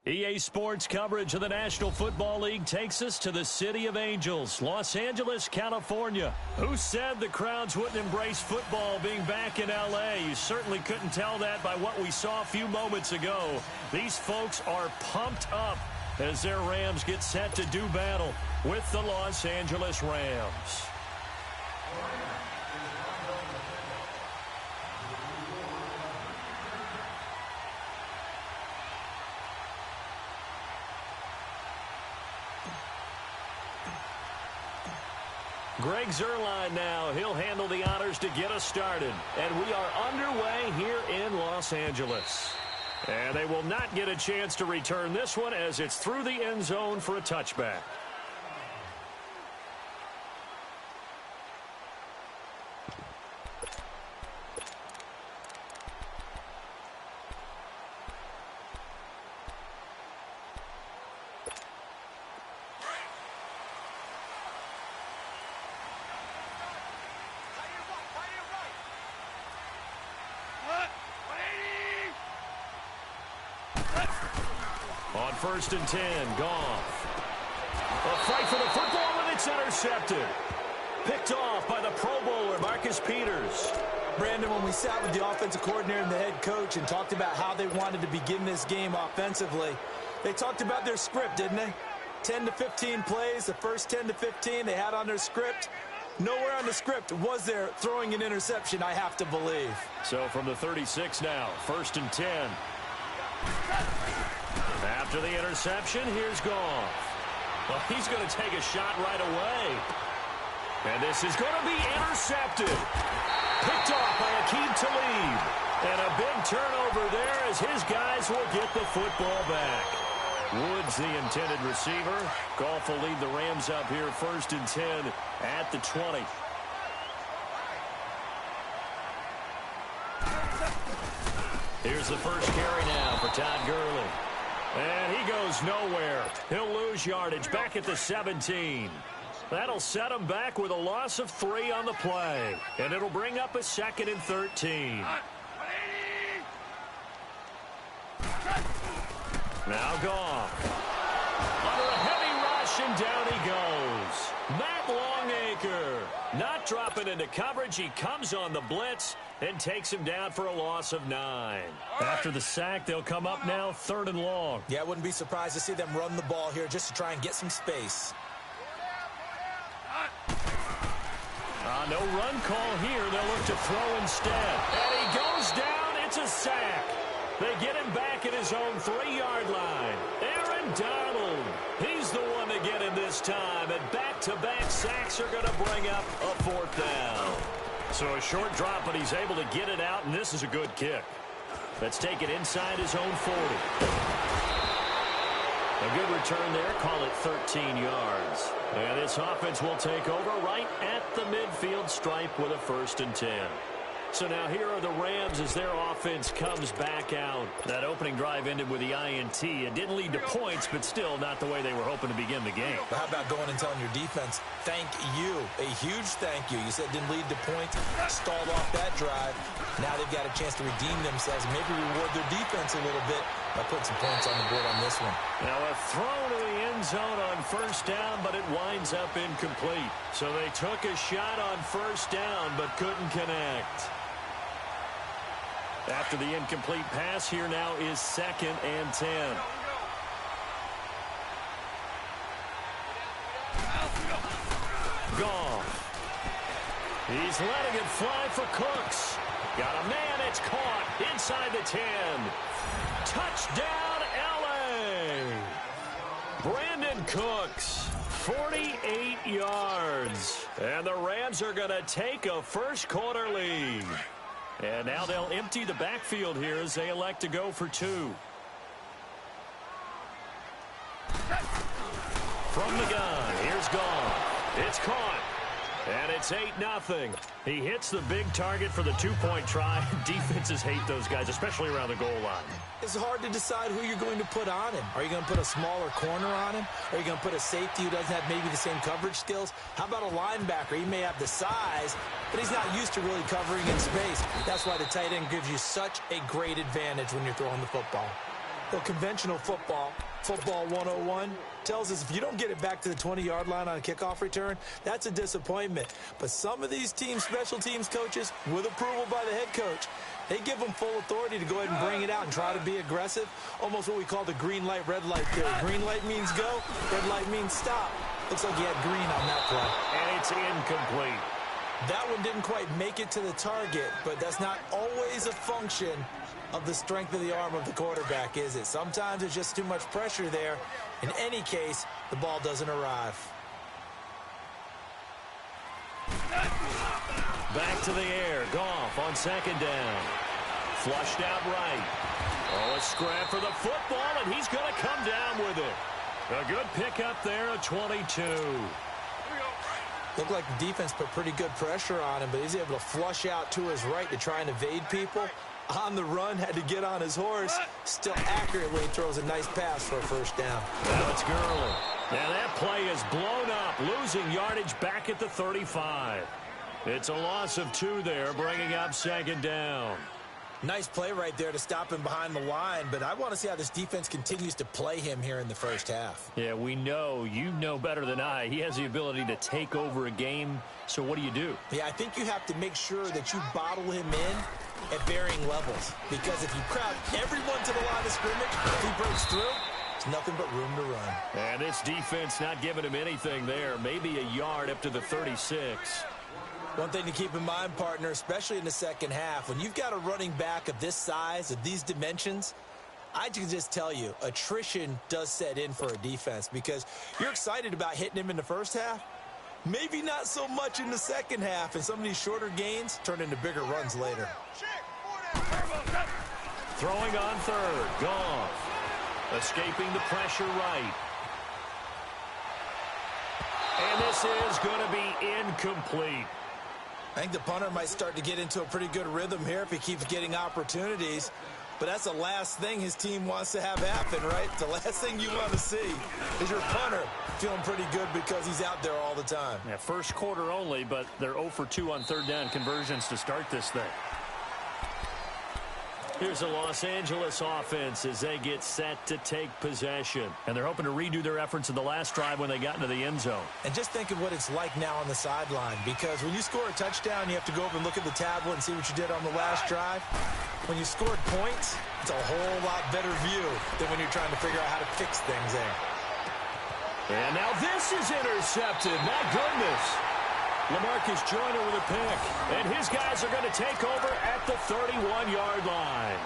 EA Sports coverage of the National Football League takes us to the City of Angels, Los Angeles, California. Who said the crowds wouldn't embrace football being back in L.A.? You certainly couldn't tell that by what we saw a few moments ago. These folks are pumped up as their Rams get set to do battle with the Los Angeles Rams. Greg Zuerlein now. He'll handle the honors to get us started. And we are underway here in Los Angeles. And they will not get a chance to return this one as it's through the end zone for a touchback. On 1st and 10, Goff. A fight for the football, and it's intercepted. Picked off by the Pro Bowler, Marcus Peters. Brandon, when we sat with the offensive coordinator and the head coach and talked about how they wanted to begin this game offensively, they talked about their script, didn't they? 10 to 15 plays, the first 10 to 15 they had on their script. Nowhere on the script was there throwing an interception, I have to believe. So from the 36 now, 1st and 10. After the interception, here's Goff. Well, he's going to take a shot right away. And this is going to be intercepted. Picked off by Aqib Talib. And a big turnover there as his guys will get the football back. Woods, the intended receiver. Goff will lead the Rams up here 1st and 10 at the 20. Here's the first carry now for Todd Gurley. And he goes nowhere. He'll lose yardage back at the 17. That'll set him back with a loss of 3 on the play. And it'll bring up a 2nd and 13. Now Goff. Under a heavy rush, and down he goes. Matt Longacre not dropping into coverage. He comes on the blitz and takes him down for a loss of 9. After the sack, they'll come up now 3rd and long. Yeah, I wouldn't be surprised to see them run the ball here just to try and get some space. No run call here. They'll look to throw instead. And he goes down. It's a sack. They get him back at his own 3-yard line. Aaron Donald. He's the one to get him this time. And back-to-back sacks are going to bring up a 4th down. So a short drop, but he's able to get it out, and this is a good kick. Let's take it inside his own 40. A good return there. Call it 13 yards. And this offense will take over right at the midfield stripe with a 1st and 10. So now here are the Rams as their offense comes back out. That opening drive ended with the INT. It didn't lead to points, but still not the way they were hoping to begin the game. But how about going and telling your defense, thank you, a huge thank you. You said it didn't lead to points, stalled off that drive. Now they've got a chance to redeem themselves and maybe reward their defense a little bit by putting some points on the board on this one. Now a throw to the end zone on 1st down, but it winds up incomplete. So they took a shot on 1st down, but couldn't connect. After the incomplete pass, here now is 2nd and 10. Goff. He's letting it fly for Cooks. Got a man, it's caught inside the 10. Touchdown, L.A. Brandon Cooks, 48 yards. And the Rams are going to take a first-quarter lead. And now they'll empty the backfield here as they elect to go for 2. From the gun, here's Goff. It's caught. And it's 8-0. He hits the big target for the 2-point try. Defenses hate those guys, especially around the goal line. It's hard to decide who you're going to put on him. Are you going to put a smaller corner on him? Are you going to put a safety who doesn't have maybe the same coverage skills? How about a linebacker? He may have the size, but he's not used to really covering in space. That's why the tight end gives you such a great advantage when you're throwing the football. Well, conventional football 101, tells us if you don't get it back to the 20-yard line on a kickoff return, that's a disappointment. But some of these teams, special teams coaches, with approval by the head coach, they give them full authority to go ahead and bring it out and try to be aggressive, almost what we call the green light, red light theory. Green light means go, red light means stop. Looks like he had green on that play. And it's incomplete. That one didn't quite make it to the target, but that's not always a function of the strength of the arm of the quarterback, is it? Sometimes there's just too much pressure there. In any case, the ball doesn't arrive. Back to the air. Goff on second down. Flushed out right. Oh, a scrap for the football, and he's going to come down with it. A good pickup there, a 22. Looked like the defense put pretty good pressure on him, but he's able to flush out to his right to try and evade people. On the run, had to get on his horse. Still accurately throws a nice pass for a first down. Now it's Gurley. Now that play is blown up, losing yardage back at the 35. It's a loss of 2 there, bringing up second down. Nice play right there to stop him behind the line, but I want to see how this defense continues to play him here in the first half. Yeah, we know. You know better than I. He has the ability to take over a game, so what do? Yeah, I think you have to make sure that you bottle him in at varying levels, because if you crowd everyone to the line of scrimmage, if he breaks through, there's nothing but room to run. And this defense not giving him anything there, maybe a yard up to the 36. One thing to keep in mind, partner, especially in the second half, when you've got a running back of this size, of these dimensions, I can just tell you, attrition does set in for a defense, because you're excited about hitting him in the first half, maybe not so much in the second half, and some of these shorter gains turn into bigger runs later. Throwing on third, Goff. Escaping the pressure right. And this is going to be incomplete. I think the punter might start to get into a pretty good rhythm here if he keeps getting opportunities. But that's the last thing his team wants to have happen, right? The last thing you want to see is your punter feeling pretty good because he's out there all the time. Yeah, first quarter only, but they're 0 for 2 on third down conversions to start this thing. Here's the Los Angeles offense as they get set to take possession. And they're hoping to redo their efforts in the last drive when they got into the end zone. And just think of what it's like now on the sideline, because when you score a touchdown, you have to go over and look at the tablet and see what you did on the last drive. When you scored points, it's a whole lot better view than when you're trying to figure out how to fix things there. And now this is intercepted. My goodness. LaMarcus Joyner with a pick. And his guys are going to take over at the 31-yard line.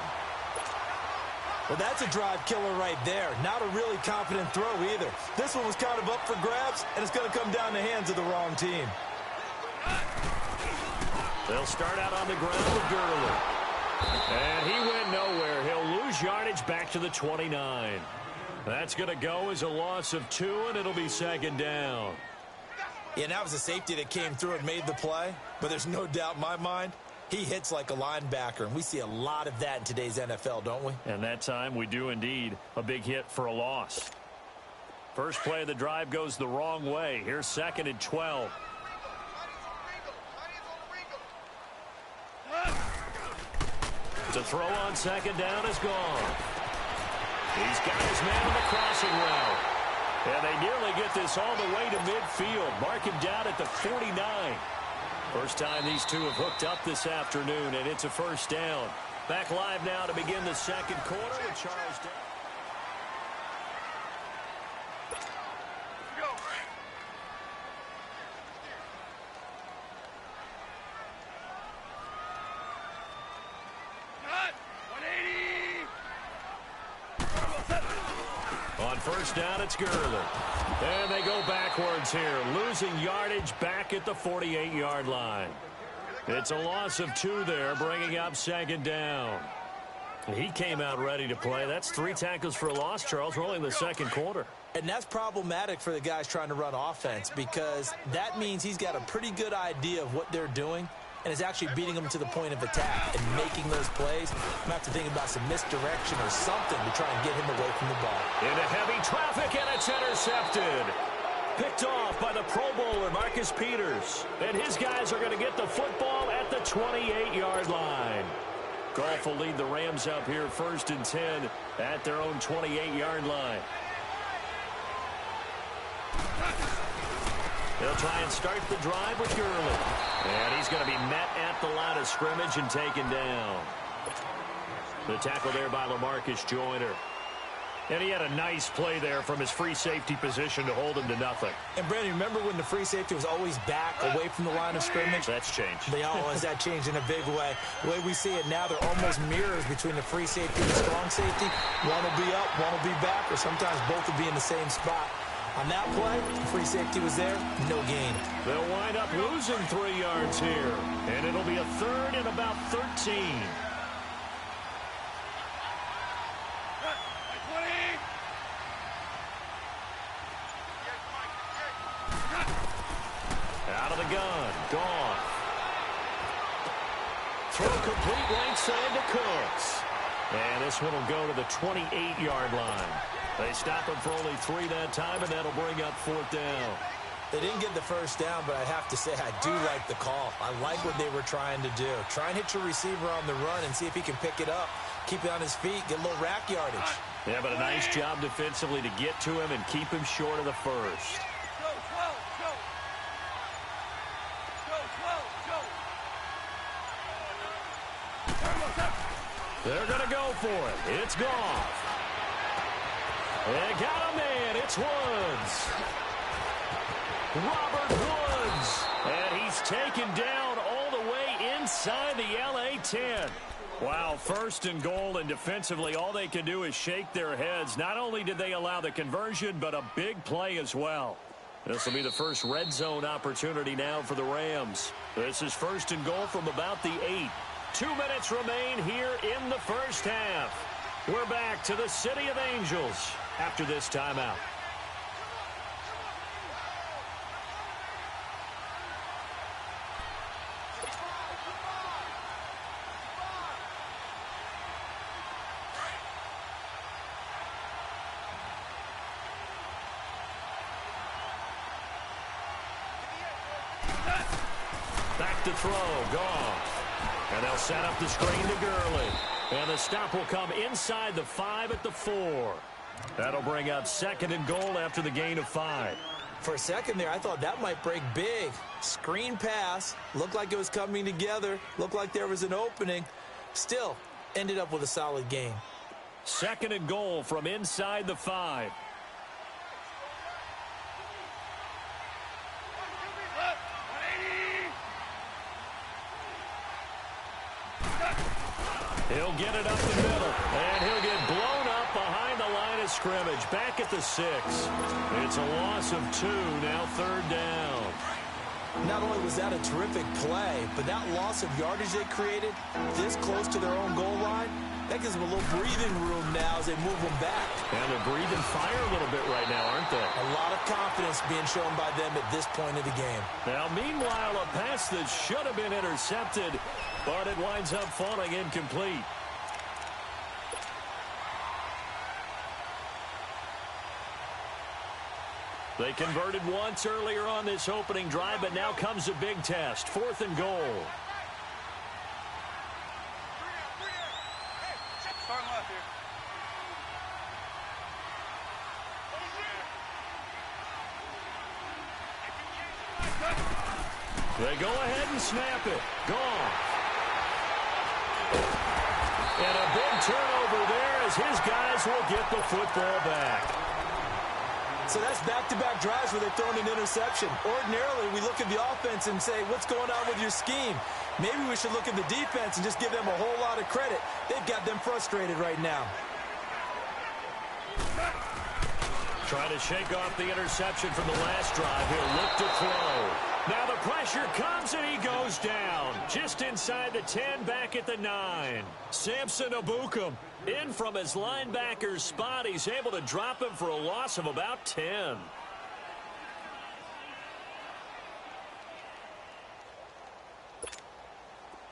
Well, that's a drive killer right there. Not a really confident throw either. This one was kind of up for grabs, and it's going to come down the hands of the wrong team. They'll start out on the ground with Gurley. And he went nowhere. He'll lose yardage back to the 29. That's going to go as a loss of 2, and it'll be second down. Yeah, and that was a safety that came through and made the play. But there's no doubt in my mind, he hits like a linebacker. And we see a lot of that in today's NFL, don't we? And that time we do indeed. A big hit for a loss. First play of the drive goes the wrong way. Here's second and 12. To throw on second down is gone. He's got his man on the crossing route. And they nearly get this all the way to midfield. Mark him down at the 49. First time these two have hooked up this afternoon, and it's a first down. Back live now to begin the second quarter with Charles Day. On first down, it's Gurley. And they go backwards here, losing yardage back at the 48-yard line. It's a loss of 2 there, bringing up second down. He came out ready to play. That's 3 tackles for a loss, Charles. We're only in the second quarter. And that's problematic for the guys trying to run offense, because that means he's got a pretty good idea of what they're doing and is actually beating them to the point of attack and making those plays. I'm going to have to think about some misdirection or something to try and get him away from the ball. Into heavy traffic, and it's intercepted. Picked off by the Pro Bowler, Marcus Peters. And his guys are going to get the football at the 28-yard line. Goff will lead the Rams up here 1st and 10 at their own 28-yard line. They'll try and start the drive with Gurley. And he's going to be met at the line of scrimmage and taken down. The tackle there by LaMarcus Joyner. And he had a nice play there from his free safety position to hold him to nothing. And, Brandon, remember when the free safety was always back away from the line of scrimmage? That's changed. That changed in a big way. The way we see it now, they're almost mirrors between the free safety and the strong safety. One will be up, one will be back, or sometimes both will be in the same spot. On that play, the free safety was there, no gain. They'll wind up losing 3 yards here. And it'll be a 3rd and about 13. Out of the gun, Goff. Throw complete right side to Cooks. And this one will go to the 28-yard line. They stop him for only 3 that time, and that'll bring up 4th down. They didn't get the first down, but I have to say I do like the call. I like what they were trying to do. Try and hit your receiver on the run and see if he can pick it up, keep it on his feet, get a little rack yardage. Yeah, but a nice job defensively to get to him and keep him short of the first. They're going to go for it. It's Goff. They got a man. It's Woods. Robert Woods. And he's taken down all the way inside the LA 10. Wow, 1st and goal, and defensively all they can do is shake their heads. Not only did they allow the conversion, but a big play as well. This will be the first red zone opportunity now for the Rams. This is 1st and goal from about the 8. 2 minutes remain here in the first half. We're back to the City of Angels after this timeout. Back to throw, Goff. And they'll set up the screen to Gurley. And the stop will come inside the 5 at the 4. That'll bring up 2nd and goal after the gain of 5. For a second there, I thought that might break big. Screen pass. Looked like it was coming together. Looked like there was an opening. Still, ended up with a solid gain. 2nd and goal from inside the 5. He'll get it up the middle, and he'll get blown up behind the line of scrimmage. Back at the 6. It's a loss of 2, now 3rd down. Not only was that a terrific play, but that loss of yardage they created this close to their own goal line, that gives them a little breathing room now as they move them back. And they're breathing fire a little bit right now, aren't they? A lot of confidence being shown by them at this point of the game. Now, meanwhile, a pass that should have been intercepted, but it winds up falling incomplete. They converted once earlier on this opening drive, but now comes a big test. 4th and goal. They go ahead and snap it. Goff. And a big turnover there as his guys will get the football back. So that's back-to-back drives where they've thrown an interception. Ordinarily, we look at the offense and say, what's going on with your scheme? Maybe we should look at the defense and just give them a whole lot of credit. They've got them frustrated right now. Trying to shake off the interception from the last drive. He'll look to throw. Now the pressure comes and he goes down. Just inside the 10, back at the 9. Samson Abukum in from his linebacker's spot. He's able to drop him for a loss of about 10.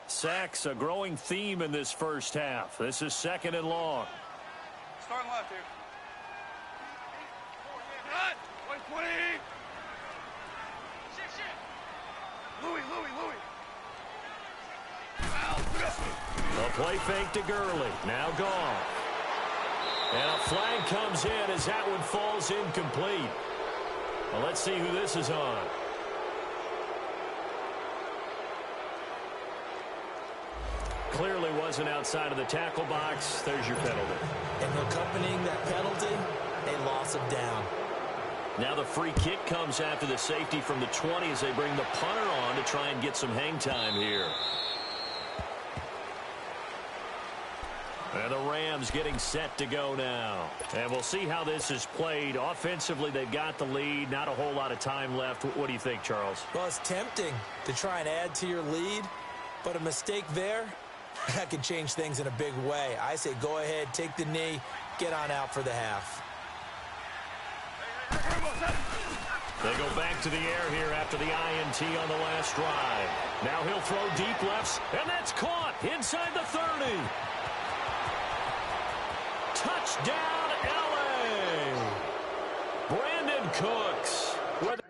Sacks, a growing theme in this first half. This is 2nd and long. Starting left here. Louis. A play fake to Gurley. Now gone. And a flag comes in as that one falls incomplete. Well, let's see who this is on. Clearly wasn't outside of the tackle box. There's your penalty. And accompanying that penalty, a loss of down. Now the free kick comes after the safety from the 20 as they bring the punter on to try and get some hang time here. And the Rams getting set to go now. And we'll see how this is played. Offensively, they've got the lead. Not a whole lot of time left. What do you think, Charles? Well, it's tempting to try and add to your lead, but a mistake there, that could change things in a big way. I say go ahead, take the knee, get on out for the half. They go back to the air here after the INT on the last drive. Now he'll throw deep lefts, and that's caught inside the 30. Touchdown, L.A. Brandon Cooks with